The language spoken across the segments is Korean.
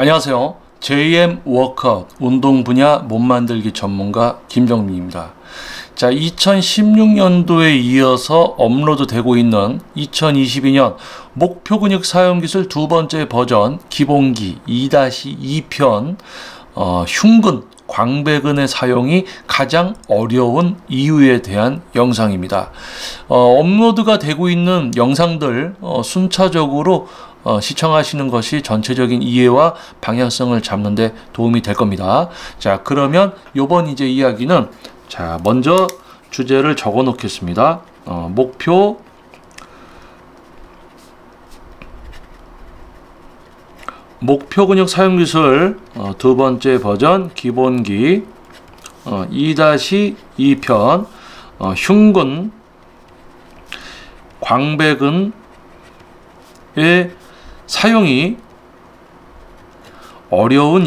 안녕하세요. JM 워크아웃 운동 분야 몸 만들기 전문가 김정민입니다. 자, 2016년도에 이어서 업로드 되고 있는 2022년 목표 근육 사용 기술 두 번째 버전 기본기 2-2편 흉근 광배근의 사용이 가장 어려운 이유에 대한 영상입니다. 업로드가 되고 있는 영상들 순차적으로 시청하시는 것이 전체적인 이해와 방향성을 잡는 데 도움이 될 겁니다. 자, 그러면 요번 이제 이야기는 자, 먼저 주제를 적어 놓겠습니다. 목표 근육 사용 기술 두 번째 버전 기본기 2-2편 흉근 광배근의 사용이 어려운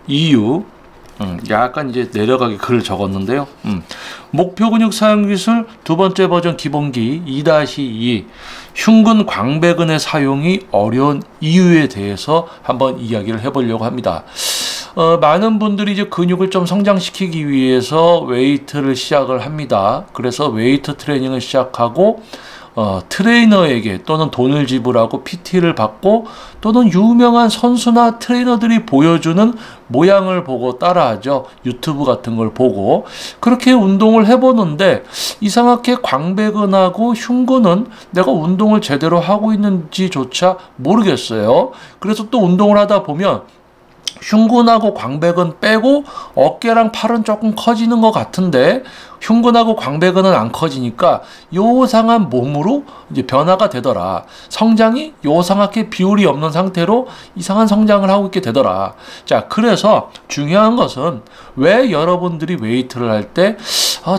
이유 약간 이제 내려가게 글을 적었는데요. 목표 근육 사용 기술 두 번째 버전 기본기 2-2 흉근 광배근의 사용이 어려운 이유에 대해서 한번 이야기를 해보려고 합니다. 많은 분들이 이제 근육을 좀 성장시키기 위해서 웨이트를 시작을 합니다. 그래서 웨이트 트레이닝을 시작하고 트레이너에게 또는 돈을 지불하고 PT를 받고 또는 유명한 선수나 트레이너들이 보여주는 모양을 보고 따라하죠. 유튜브 같은 걸 보고 그렇게 운동을 해보는데 이상하게 광배근하고 흉근은 내가 운동을 제대로 하고 있는지조차 모르겠어요. 그래서 또 운동을 하다 보면 흉근하고 광배근 빼고 어깨랑 팔은 조금 커지는 것 같은데 흉근하고 광배근은 안 커지니까 요상한 몸으로 이제 변화가 되더라. 성장이 요상하게 비율이 없는 상태로 이상한 성장을 하고 있게 되더라. 자, 그래서 중요한 것은 왜 여러분들이 웨이트를 할 때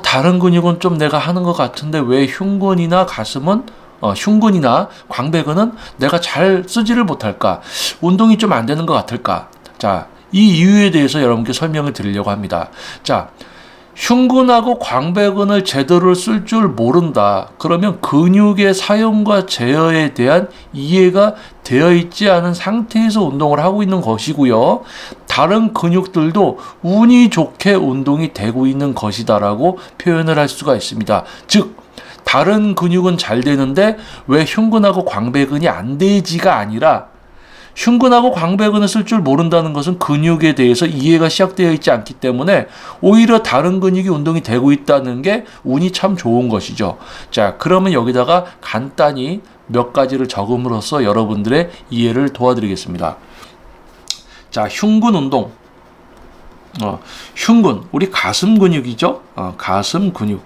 다른 근육은 좀 내가 하는 것 같은데 왜 흉근이나 가슴은 흉근이나 광배근은 내가 잘 쓰지를 못할까? 운동이 좀 안 되는 것 같을까? 자, 이 이유에 대해서 여러분께 설명을 드리려고 합니다. 자, 흉근하고 광배근을 제대로 쓸 줄 모른다. 그러면 근육의 사용과 제어에 대한 이해가 되어 있지 않은 상태에서 운동을 하고 있는 것이고요. 다른 근육들도 운이 좋게 운동이 되고 있는 것이다라고 표현을 할 수가 있습니다. 즉, 다른 근육은 잘 되는데 왜 흉근하고 광배근이 안 되지가 아니라 흉근하고 광배근을 쓸 줄 모른다는 것은 근육에 대해서 이해가 시작되어 있지 않기 때문에 오히려 다른 근육이 운동이 되고 있다는 게 운이 참 좋은 것이죠. 자, 그러면 여기다가 간단히 몇 가지를 적음으로써 여러분들의 이해를 도와드리겠습니다. 자, 흉근 운동. 흉근, 우리 가슴 근육이죠. 가슴 근육.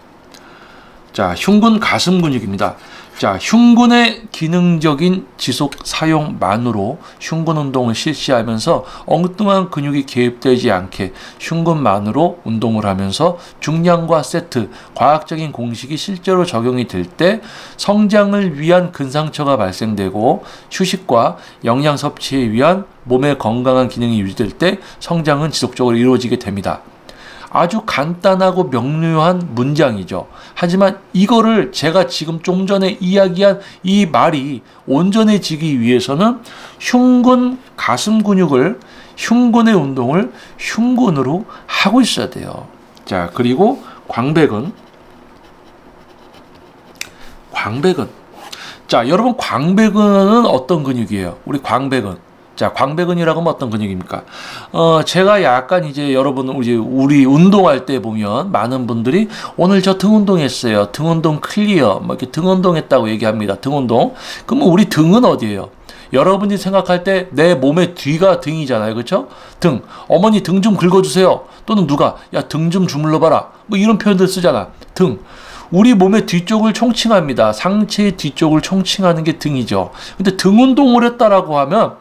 자, 흉근 가슴 근육입니다. 자, 흉근의 기능적인 지속 사용만으로 흉근 운동을 실시하면서 엉뚱한 근육이 개입되지 않게 흉근만으로 운동을 하면서 중량과 세트, 과학적인 공식이 실제로 적용이 될 때 성장을 위한 근상처가 발생되고 휴식과 영양 섭취에 위한 몸의 건강한 기능이 유지될 때 성장은 지속적으로 이루어지게 됩니다. 아주 간단하고 명료한 문장이죠. 하지만 이거를 제가 지금 좀 전에 이야기한 이 말이 온전해지기 위해서는 흉근 가슴 근육을 흉근의 운동을 흉근으로 하고 있어야 돼요. 자, 그리고 광배근. 자, 여러분 광배근은 어떤 근육이에요? 우리 광배근. 자, 광배근이라고 하면 어떤 근육입니까? 제가 약간 이제 여러분, 우리 운동할 때 보면 많은 분들이 오늘 저 등 운동했어요. 등 운동 클리어. 뭐 이렇게 등 운동했다고 얘기합니다. 등 운동. 그러면 우리 등은 어디예요? 여러분이 생각할 때 내 몸의 뒤가 등이잖아요. 그렇죠? 등. 어머니 등 좀 긁어주세요. 또는 누가 야, 등 좀 주물러봐라. 뭐 이런 표현들 쓰잖아. 등. 우리 몸의 뒤쪽을 총칭합니다. 상체의 뒤쪽을 총칭하는 게 등이죠. 근데 등 운동을 했다라고 하면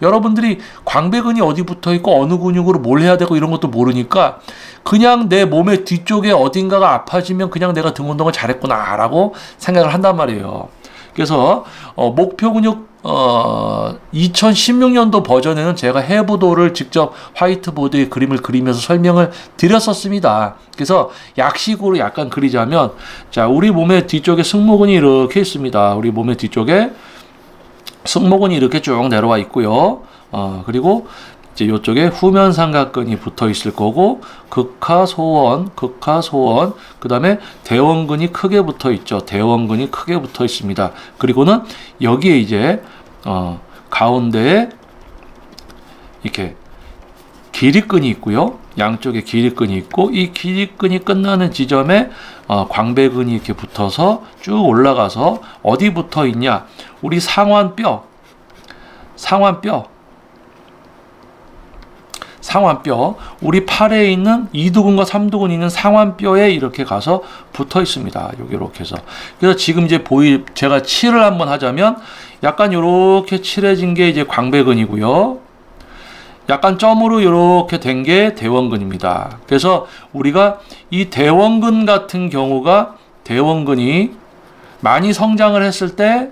여러분들이 광배근이 어디 붙어 있고 어느 근육으로 뭘 해야 되고 이런 것도 모르니까 그냥 내 몸의 뒤쪽에 어딘가가 아파지면 그냥 내가 등 운동을 잘했구나라고 생각을 한단 말이에요. 그래서 목표 근육 2016년도 버전에는 제가 해부도를 직접 화이트보드에 그림을 그리면서 설명을 드렸었습니다. 그래서 약식으로 약간 그리자면, 자, 우리 몸의 뒤쪽에 승모근이 이렇게 있습니다. 우리 몸의 뒤쪽에 승모근이 이렇게 쭉 내려와 있고요. 그리고 이제 이쪽에 후면삼각근이 붙어 있을 거고, 극하소원, 그 다음에 대원근이 크게 붙어 있죠. 대원근이 크게 붙어 있습니다. 그리고는 여기에 이제 가운데에 이렇게 기립근이 있고요. 양쪽에 기립근이 있고, 이 기립근이 끝나는 지점에 광배근이 이렇게 붙어서 쭉 올라가서 어디 붙어 있냐? 우리 상완뼈, 우리 팔에 있는 2두근과 3두근이 있는 상완뼈에 이렇게 가서 붙어 있습니다. 여기 이렇게 해서. 그래서 지금 이제 제가 칠을 한번 하자면 약간 이렇게 칠해진 게 이제 광배근이고요. 약간 점으로 이렇게 된 게 대원근입니다. 그래서 우리가 이 대원근 같은 경우가, 대원근이 많이 성장을 했을 때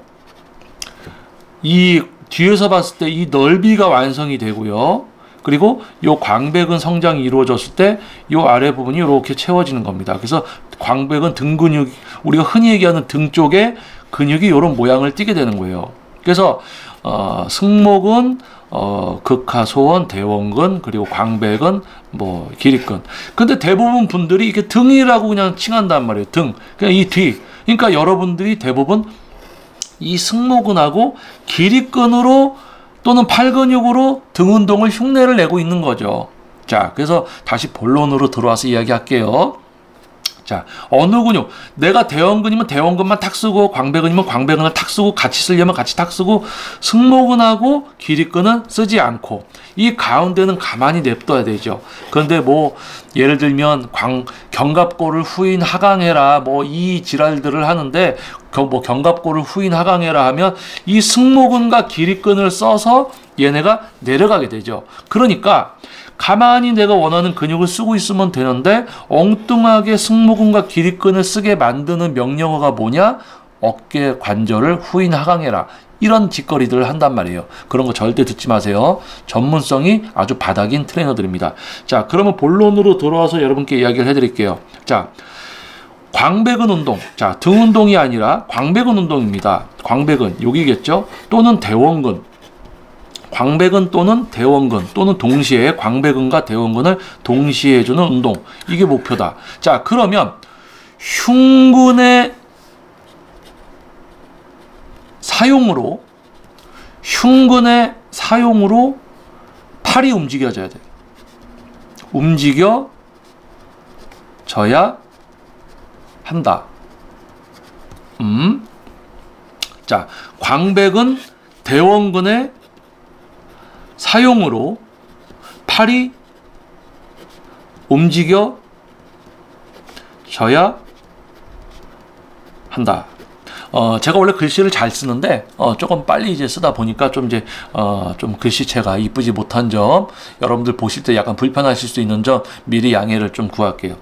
이 뒤에서 봤을 때 이 넓이가 완성이 되고요. 그리고 요 광배근 성장이 이루어졌을 때 요 아래 부분이 이렇게 채워지는 겁니다. 그래서 광배근 등 근육, 우리가 흔히 얘기하는 등 쪽에 근육이 이런 모양을 띠게 되는 거예요. 그래서 승모근, 극하소원, 대원근, 그리고 광배근, 뭐 기립근. 근데 대부분 분들이 이게 등이라고 그냥 칭한단 말이에요. 등. 그냥 이 뒤. 그러니까 여러분들이 대부분 이 승모근하고 기립근으로 또는 팔 근육으로 등 운동을 흉내를 내고 있는 거죠. 자, 그래서 다시 본론으로 들어와서 이야기할게요. 자, 어느 근육, 내가 대원근이면 대원근만 탁 쓰고, 광배근이면 광배근을 탁 쓰고, 같이 쓰려면 같이 탁 쓰고, 승모근하고 기립근은 쓰지 않고, 이 가운데는 가만히 냅둬야 되죠. 그런데 뭐 예를 들면 견갑골을 후인 하강해라, 뭐 이 지랄들을 하는데, 뭐 견갑골을 후인 하강해라 하면 이 승모근과 기립근을 써서 얘네가 내려가게 되죠. 그러니까 가만히 내가 원하는 근육을 쓰고 있으면 되는데, 엉뚱하게 승모근과 기립근을 쓰게 만드는 명령어가 뭐냐? 어깨 관절을 후인 하강해라. 이런 짓거리들을 한단 말이에요. 그런 거 절대 듣지 마세요. 전문성이 아주 바닥인 트레이너들입니다. 자, 그러면 본론으로 돌아와서 여러분께 이야기를 해드릴게요. 자, 광배근 운동. 자, 등 운동이 아니라 광배근 운동입니다. 광배근, 여기겠죠? 또는 대원근. 광배근 또는 대원근, 또는 동시에 광배근과 대원근을 동시에 해주는 운동. 이게 목표다. 자, 그러면 흉근의 사용으로 팔이 움직여져야 돼. 움직여져야 한다. 자, 광배근, 대원근의 사용으로 팔이 움직여져야 한다. 제가 원래 글씨를 잘 쓰는데 조금 빨리 이제 쓰다 보니까 좀 글씨체가 이쁘지 못한 점, 여러분들 보실 때 약간 불편하실 수 있는 점 미리 양해를 좀 구할게요.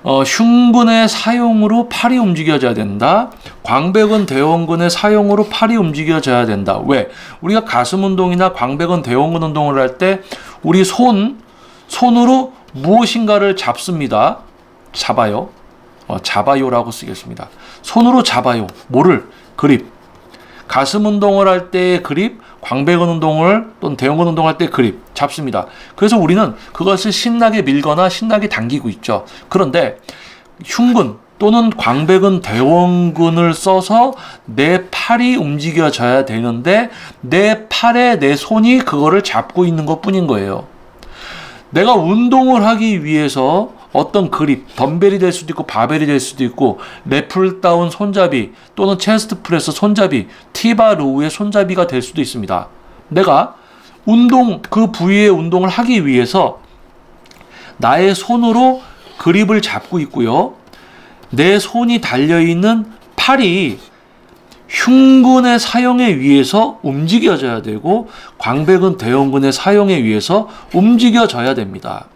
흉근의 사용으로 팔이 움직여져야 된다. 광배근, 대원근의 사용으로 팔이 움직여져야 된다. 왜? 우리가 가슴 운동이나 광배근, 대원근 운동을 할 때 우리 손으로 무엇인가를 잡습니다. 잡아요. 잡아요라고 쓰겠습니다. 손으로 잡아요. 뭐를? 그립. 가슴 운동을 할 때의 그립, 광배근 운동을 또는 대원근 운동할 때 그립 잡습니다. 그래서 우리는 그것을 신나게 밀거나 신나게 당기고 있죠. 그런데 흉근 또는 광배근, 대원근을 써서 내 팔이 움직여져야 되는데 내 팔에 내 손이 그거를 잡고 있는 것 뿐인 거예요. 내가 운동을 하기 위해서 어떤 그립, 덤벨이 될 수도 있고 바벨이 될 수도 있고 랩풀다운 손잡이 또는 체스트 프레스 손잡이, 티바 로우의 손잡이가 될 수도 있습니다. 내가 그 부위의 운동을 하기 위해서 나의 손으로 그립을 잡고 있고요. 내 손이 달려있는 팔이 흉근의 사용에 의해서 움직여져야 되고 광배근, 대원근의 사용에 의해서 움직여져야 됩니다.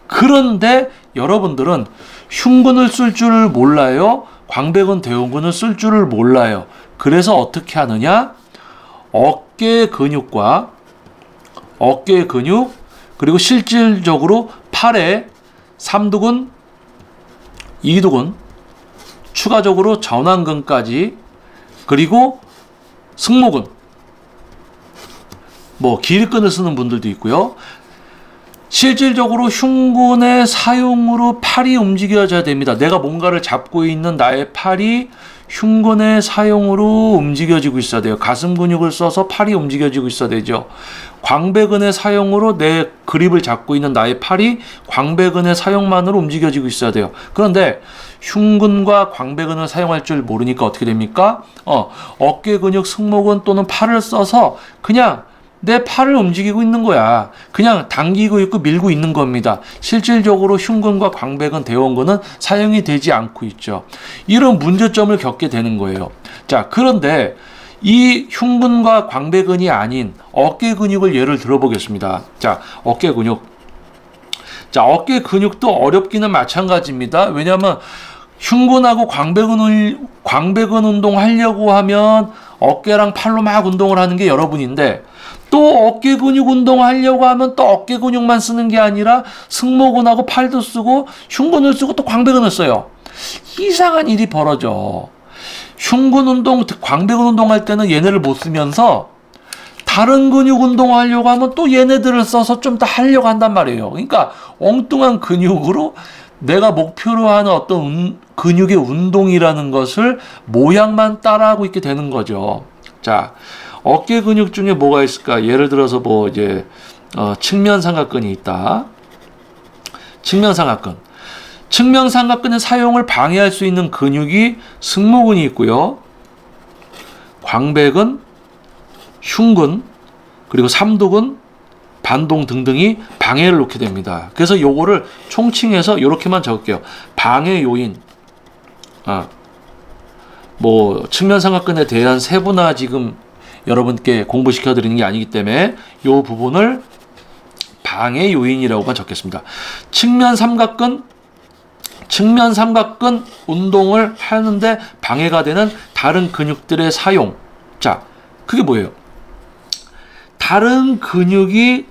그런데 여러분들은 흉근을 쓸 줄을 몰라요. 광배근, 대원근을 쓸 줄을 몰라요. 그래서 어떻게 하느냐? 어깨 근육 그리고 실질적으로 팔에 3두근, 2두근, 추가적으로 전완근까지, 그리고 승모근, 뭐 기립근을 쓰는 분들도 있고요. 실질적으로 흉근의 사용으로 팔이 움직여져야 됩니다. 내가 뭔가를 잡고 있는 나의 팔이 흉근의 사용으로 움직여지고 있어야 돼요. 가슴 근육을 써서 팔이 움직여지고 있어야 되죠. 광배근의 사용으로 내 그립을 잡고 있는 나의 팔이 광배근의 사용만으로 움직여지고 있어야 돼요. 그런데 흉근과 광배근을 사용할 줄 모르니까 어떻게 됩니까? 어깨 근육, 승모근 또는 팔을 써서 그냥 내 팔을 움직이고 있는 거야. 그냥 당기고 있고 밀고 있는 겁니다. 실질적으로 흉근과 광배근, 대원근은 사용이 되지 않고 있죠. 이런 문제점을 겪게 되는 거예요. 자, 그런데 이 흉근과 광배근이 아닌 어깨 근육을 예를 들어보겠습니다. 자, 어깨 근육. 자, 어깨 근육도 어렵기는 마찬가지입니다. 왜냐하면 흉근하고 광배근 운동 하려고 하면 어깨랑 팔로 막 운동을 하는 게 여러분인데, 또 어깨 근육 운동하려고 하면 또 어깨 근육만 쓰는 게 아니라 승모근하고 팔도 쓰고 흉근을 쓰고 또 광배근을 써요. 이상한 일이 벌어져. 흉근 운동, 광배근 운동할 때는 얘네를 못 쓰면서 다른 근육 운동하려고 하면 또 얘네들을 써서 좀 더 하려고 한단 말이에요. 그러니까 엉뚱한 근육으로 내가 목표로 하는 어떤 근육의 운동이라는 것을 모양만 따라하고 있게 되는 거죠. 자, 어깨 근육 중에 뭐가 있을까? 예를 들어서 뭐 이제 측면 삼각근이 있다. 측면 삼각근. 측면 삼각근의 사용을 방해할 수 있는 근육이 승모근이 있고요. 광배근, 흉근, 그리고 삼두근, 반동 등등이 방해를 놓게 됩니다. 그래서 요거를 총칭해서 이렇게만 적을게요. 방해 요인. 뭐 측면 삼각근에 대한 세분화 지금 여러분께 공부시켜 드리는 게 아니기 때문에 이 부분을 방해 요인이라고만 적겠습니다. 측면 삼각근 운동을 하는데 방해가 되는 다른 근육들의 사용. 자, 그게 뭐예요? 다른 근육이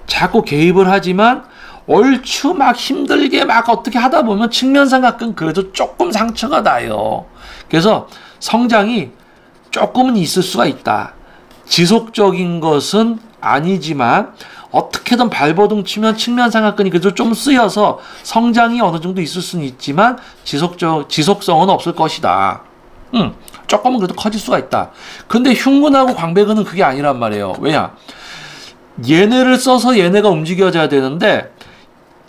자꾸 개입을 하지만 얼추 막 힘들게 막 어떻게 하다 보면 측면 삼각근 그래도 조금 상처가 나요. 그래서 성장이 조금은 있을 수가 있다. 지속적인 것은 아니지만 어떻게든 발버둥 치면 측면 삼각근이 그래도 좀 쓰여서 성장이 어느 정도 있을 수는 있지만 지속성은 없을 것이다. 조금은 그래도 커질 수가 있다. 근데 흉근하고 광배근은 그게 아니란 말이에요. 왜냐? 얘네를 써서 얘네가 움직여져야 되는데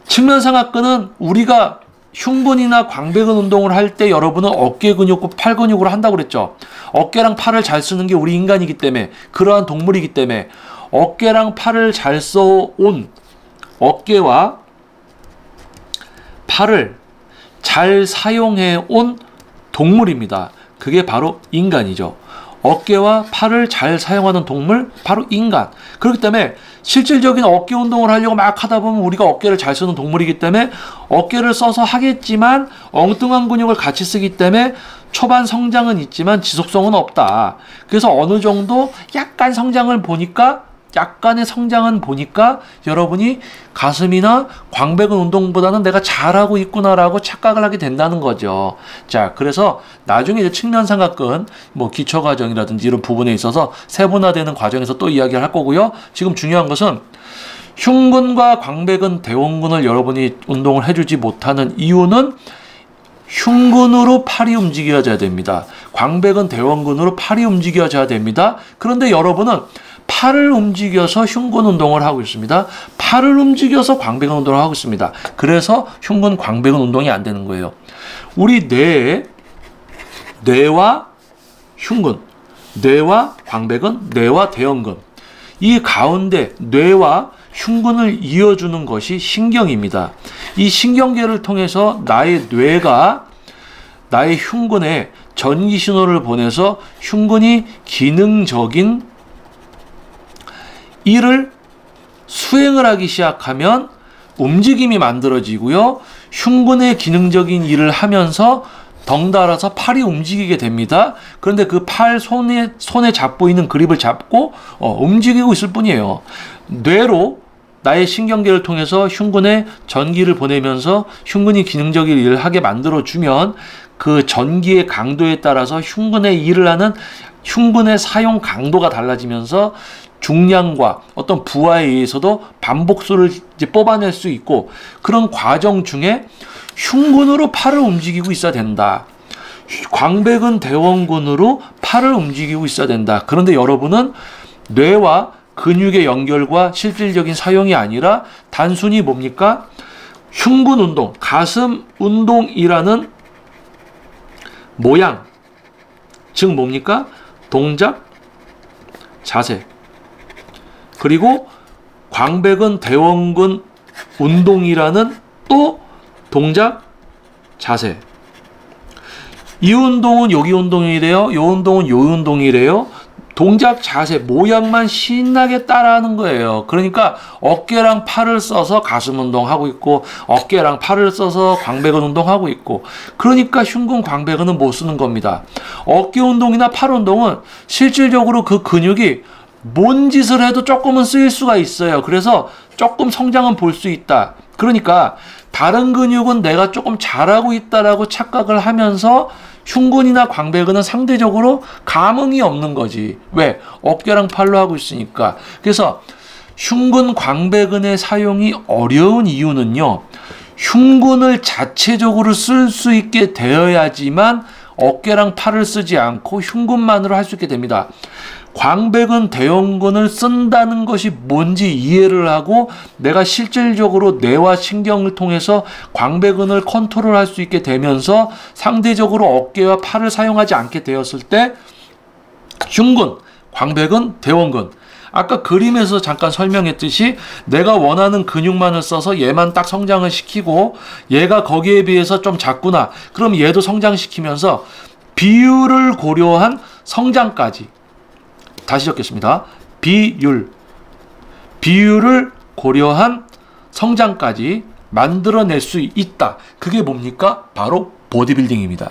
측면 삼각근은 우리가 흉근이나 광배근 운동을 할 때 여러분은 어깨 근육과 팔 근육으로 한다고 그랬죠. 어깨랑 팔을 잘 쓰는 게 우리 인간이기 때문에, 그러한 동물이기 때문에 어깨랑 팔을 잘 써온, 어깨와 팔을 잘 사용해 온 동물입니다. 그게 바로 인간이죠. 어깨와 팔을 잘 사용하는 동물, 바로 인간. 그렇기 때문에 실질적인 어깨 운동을 하려고 막 하다 보면 우리가 어깨를 잘 쓰는 동물이기 때문에 어깨를 써서 하겠지만 엉뚱한 근육을 같이 쓰기 때문에 초반 성장은 있지만 지속성은 없다. 그래서 어느 정도 약간의 성장은 보니까 여러분이 가슴이나 광배근 운동보다는 내가 잘하고 있구나라고 착각을 하게 된다는 거죠. 자, 그래서 나중에 이제 측면 삼각근 뭐 기초 과정이라든지 이런 부분에 있어서 세분화되는 과정에서 또 이야기를 할 거고요. 지금 중요한 것은 흉근과 광배근, 대원근을 여러분이 운동을 해주지 못하는 이유는 흉근으로 팔이 움직여져야 됩니다. 광배근, 대원근으로 팔이 움직여져야 됩니다. 그런데 여러분은 팔을 움직여서 흉근 운동을 하고 있습니다. 팔을 움직여서 광배근 운동을 하고 있습니다. 그래서 흉근, 광배근 운동이 안 되는 거예요. 우리 뇌와 흉근, 뇌와 광배근, 뇌와 대원근, 이 가운데 뇌와 흉근을 이어주는 것이 신경입니다. 이 신경계를 통해서 나의 뇌가 나의 흉근에 전기 신호를 보내서 흉근이 기능적인 일을 수행을 하기 시작하면 움직임이 만들어지고요. 흉근의 기능적인 일을 하면서 덩달아서 팔이 움직이게 됩니다. 그런데 그 손에 잡고 있는 그립을 잡고 움직이고 있을 뿐이에요. 뇌로 나의 신경계를 통해서 흉근에 전기를 보내면서 흉근이 기능적인 일을 하게 만들어주면 그 전기의 강도에 따라서 흉근의 일을 하는 흉근의 사용 강도가 달라지면서 중량과 어떤 부하에 의해서도 반복수를 이제 뽑아낼 수 있고, 그런 과정 중에 흉근으로 팔을 움직이고 있어야 된다. 광배근 대원근으로 팔을 움직이고 있어야 된다. 그런데 여러분은 뇌와 근육의 연결과 실질적인 사용이 아니라 단순히 뭡니까? 흉근 운동, 가슴 운동이라는 모양, 즉 뭡니까? 동작, 자세, 그리고 광배근 대원근 운동이라는 또 동작, 자세. 이 운동은 여기 운동이래요. 이 운동은 요 운동이래요. 동작, 자세, 모양만 신나게 따라하는 거예요. 그러니까 어깨랑 팔을 써서 가슴 운동하고 있고, 어깨랑 팔을 써서 광배근 운동하고 있고, 그러니까 흉근 광배근은 못 쓰는 겁니다. 어깨 운동이나 팔 운동은 실질적으로 그 근육이 뭔 짓을 해도 조금은 쓰일 수가 있어요. 그래서 조금 성장은 볼 수 있다. 그러니까 다른 근육은 내가 조금 잘하고 있다라고 착각을 하면서 흉근이나 광배근은 상대적으로 감흥이 없는 거지. 왜? 어깨랑 팔로 하고 있으니까. 그래서 흉근 광배근의 사용이 어려운 이유는요, 흉근을 자체적으로 쓸 수 있게 되어야지만 어깨랑 팔을 쓰지 않고 흉근만으로 할 수 있게 됩니다. 광배근 대원근을 쓴다는 것이 뭔지 이해를 하고 내가 실질적으로 뇌와 신경을 통해서 광배근을 컨트롤할 수 있게 되면서 상대적으로 어깨와 팔을 사용하지 않게 되었을 때 흉근, 광배근, 대원근, 아까 그림에서 잠깐 설명했듯이 내가 원하는 근육만을 써서 얘만 딱 성장을 시키고 얘가 거기에 비해서 좀 작구나, 그럼 얘도 성장시키면서 비율을 고려한 성장까지, 다시 적겠습니다. 비율을 고려한 성장까지 만들어낼 수 있다. 그게 뭡니까? 바로 보디빌딩입니다.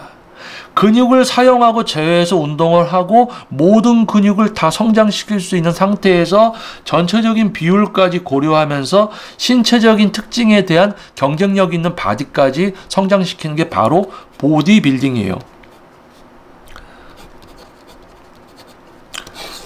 근육을 사용하고 제어해서 운동을 하고 모든 근육을 다 성장시킬 수 있는 상태에서 전체적인 비율까지 고려하면서 신체적인 특징에 대한 경쟁력 있는 바디까지 성장시키는 게 바로 보디빌딩이에요.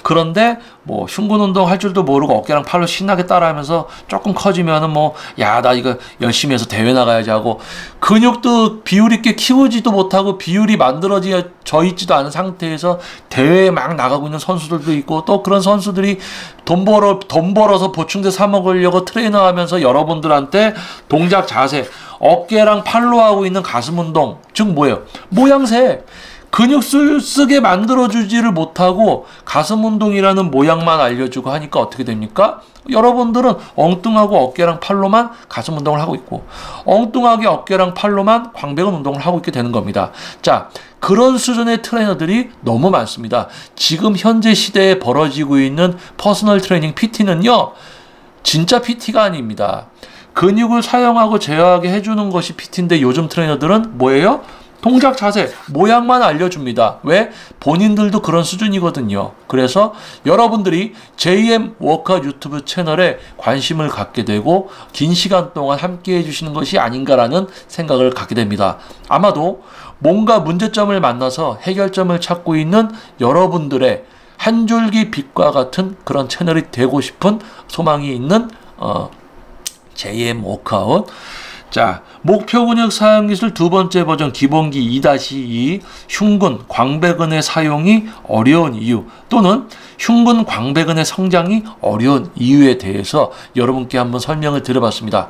그런데 뭐 흉근 운동 할 줄도 모르고 어깨랑 팔로 신나게 따라하면서 조금 커지면은 뭐 야 나 이거 열심히 해서 대회 나가야지 하고, 근육도 비율 있게 키우지도 못하고 비율이 만들어져 있지도 않은 상태에서 대회에 막 나가고 있는 선수들도 있고, 또 그런 선수들이 돈 벌어서 보충제 사 먹으려고 트레이너 하면서 여러분들한테 동작, 자세, 어깨랑 팔로 하고 있는 가슴 운동, 즉 뭐예요? 모양새. 근육 쓰게 만들어주지를 못하고 가슴 운동이라는 모양만 알려주고 하니까 어떻게 됩니까? 여러분들은 엉뚱하고 어깨랑 팔로만 가슴 운동을 하고 있고, 엉뚱하게 어깨랑 팔로만 광배근 운동을 하고 있게 되는 겁니다. 자, 그런 수준의 트레이너들이 너무 많습니다. 지금 현재 시대에 벌어지고 있는 퍼스널 트레이닝 PT는요, 진짜 PT가 아닙니다. 근육을 사용하고 제어하게 해주는 것이 PT인데 요즘 트레이너들은 뭐예요? 동작, 자세, 모양만 알려줍니다. 왜? 본인들도 그런 수준이거든요. 그래서 여러분들이 JM 워크아웃 유튜브 채널에 관심을 갖게 되고 긴 시간 동안 함께 해주시는 것이 아닌가라는 생각을 갖게 됩니다. 아마도 뭔가 문제점을 만나서 해결점을 찾고 있는 여러분들의 한 줄기 빛과 같은 그런 채널이 되고 싶은 소망이 있는 JM 워크아웃. 자, 목표 근육 사용 기술 두 번째 버전 기본기 2-2 흉근 광배근의 사용이 어려운 이유, 또는 흉근 광배근의 성장이 어려운 이유에 대해서 여러분께 한번 설명을 드려봤습니다.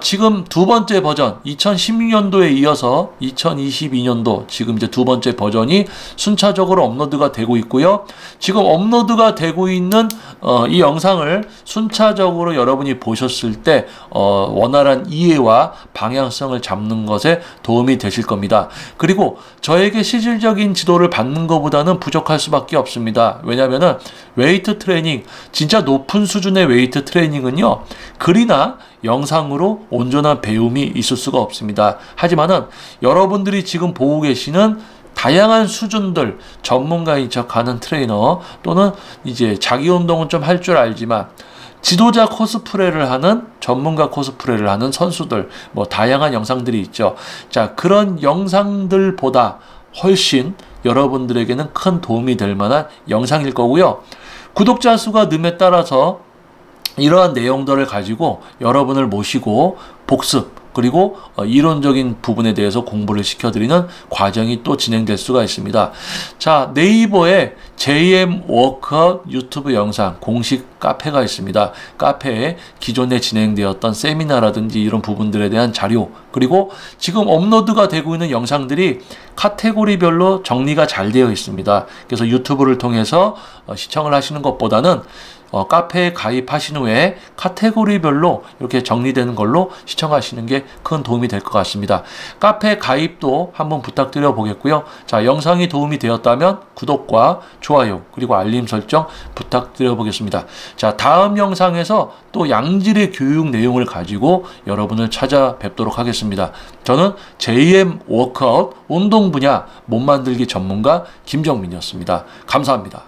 지금 두 번째 버전 2016년도에 이어서 2022년도 지금 이제 두 번째 버전이 순차적으로 업로드가 되고 있고요. 지금 업로드가 되고 있는 이 영상을 순차적으로 여러분이 보셨을 때 원활한 이해와 방향성을 잡는 것에 도움이 되실 겁니다. 그리고 저에게 실질적인 지도를 받는 것보다는 부족할 수밖에 없습니다. 왜냐하면은 웨이트 트레이닝, 진짜 높은 수준의 웨이트 트레이닝은요, 글이나 영상으로 온전한 배움이 있을 수가 없습니다. 하지만은 여러분들이 지금 보고 계시는 다양한 수준들, 전문가인 척하는 트레이너, 또는 이제 자기 운동은 좀 할 줄 알지만 지도자 코스프레를 하는, 전문가 코스프레를 하는 선수들, 뭐 다양한 영상들이 있죠. 자, 그런 영상들보다 훨씬 여러분들에게는 큰 도움이 될 만한 영상일 거고요. 구독자 수가 ንም에 따라서 이러한 내용들을 가지고 여러분을 모시고 복습 그리고 이론적인 부분에 대해서 공부를 시켜드리는 과정이 또 진행될 수가 있습니다. 자, 네이버에 JM 워크아웃 유튜브 영상 공식 카페가 있습니다. 카페에 기존에 진행되었던 세미나라든지 이런 부분들에 대한 자료, 그리고 지금 업로드가 되고 있는 영상들이 카테고리별로 정리가 잘 되어 있습니다. 그래서 유튜브를 통해서 시청을 하시는 것보다는 카페에 가입하신 후에 카테고리별로 이렇게 정리되는 걸로 시청하시는 게 큰 도움이 될 것 같습니다. 카페 가입도 한번 부탁드려 보겠고요. 자, 영상이 도움이 되었다면 구독과 좋아요 그리고 알림 설정 부탁드려 보겠습니다. 자, 다음 영상에서 또 양질의 교육 내용을 가지고 여러분을 찾아뵙도록 하겠습니다. 저는 JM 워크아웃 운동 분야 몸 만들기 전문가 김정민이었습니다. 감사합니다.